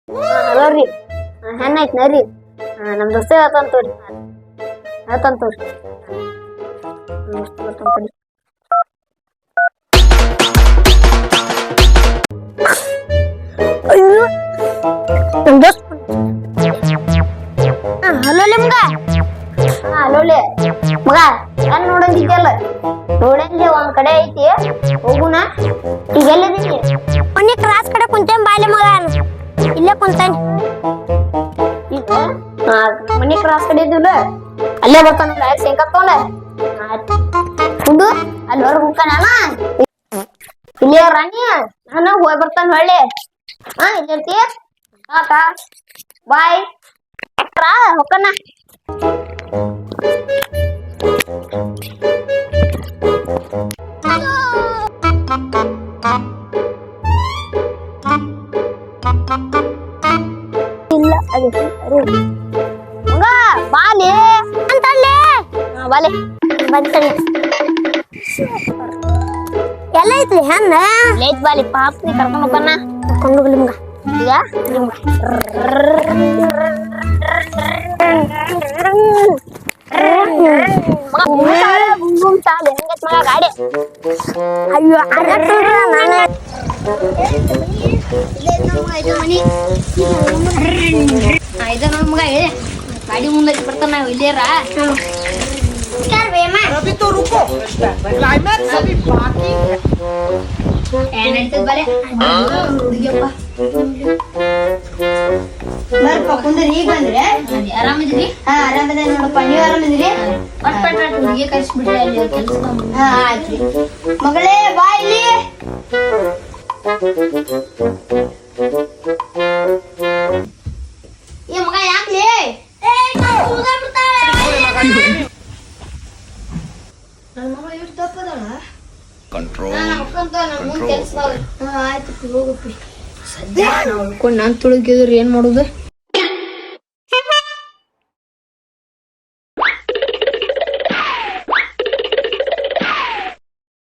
Hello ರೀ, ಹೆಣ್ಣೈತ್ ನರಿ. ನಮ್ಮ ದೋಸ್ತ ಹೇಳ್ತಂತವ್ರಿ ಅಯ್ಯೋ ನಮ್ಮ ದೋಸ್ತ. ಹಲೋ ಮಗ. ಹಲೋಲೆ ಮಗ, ಏನ್ ನೋಡಂಗಿದ್ಯಲ್ಲ? ನೋಡಂಗೆ ಒಂದ್ ಕಡೆ ಐತಿ, ಹೋಗುಣ. ಈಗ ಎಲ್ಲಿದ್ದೀನಿ? ಮೊನ್ನೆ ಕ್ರಾಸ್ ಕಡೆ ಕುಂತೇನ್ ಬಾಯ್ಲೆ ಮಗ. ಇಲ್ಲೇ ಕುಂತಾನೆ. ಈಗ ಮನಿ ಕ್ರಾಸ್ ಕಡೆ ಇದ್ದಿಲ್ಲ, ಅಲ್ಲೇ ಬರ್ತಾನ. ಶೇಂಗಾತ್ತವಲ್ಲ ಹುಡು ಅಲ್ಲಿ ಹೊರಗೆ ಹೋಗ್ತಾನ. ಇಲ್ಲೇ ರಾಣಿ, ನಾನು ಹೋಗಿ ಬರ್ತಾನ ಹೊಳ್ಳಿ. ಇಲ್ಲಿರ್ತಿ ಬಾಯ್ ಹೊಕ್ಕನ. ಇಲ್ಲ ಮಗ ಬಾಲೆ ಅಂತಲ್ಲೇ ಬಾಲೆ ಬಂತಳಿ. ಎಲ್ಲ ಐತ್ಲಿ ಹೆಣ್ಣ ಲೈಟ್ ಬಾಲಿ ಪಾಪ ಕರ್ಕೊಂಡು ಹೋಗೋಣ. ಕರ್ಕೊಂಡು ಹೋಗ್ಲಿ ಮಗ. ಈಗ ಮಗ ಗಾಡಿ. ಅಯ್ಯೋ ಮಗ ಹೇಳಿ ಗಾಡಿ ಮುಂದೆ ಬರ್ತಾನ. ನಾವು ಇಲ್ಲೇರ ಕುಂದ್ರಿ. ಈಗ ಬಂದ್ರೆ ಆರಾಮಿದ್ರಿ? ಆರಾಮದ ನೋಡಪ್ಪ, ನೀವ್ ಆರಾಮಿದ್ರಿ? ಹುಡುಗಿ ಕಳ್ಸಿಬಿಡ್ರಿ ಅಲ್ಲಿ ಕೆಲ್ಸ. ಆಯ್ತ್ರಿ ಮಗಳೇ ಬಾ ಇಲ್ಲಿ. ಏ ಮಗ ಯಾಕ್ಲಿ? ನನ್ನ ಮಗಳು ಎಷ್ಟು ತಪ್ಪದಳ? ಆಯ್ತು ಹೋಗಪ್ಪಿ. ಸದ್ಯ ನಾನು ತುಳುಕಿದ್ರೆ ಏನ್ ಮಾಡುದು?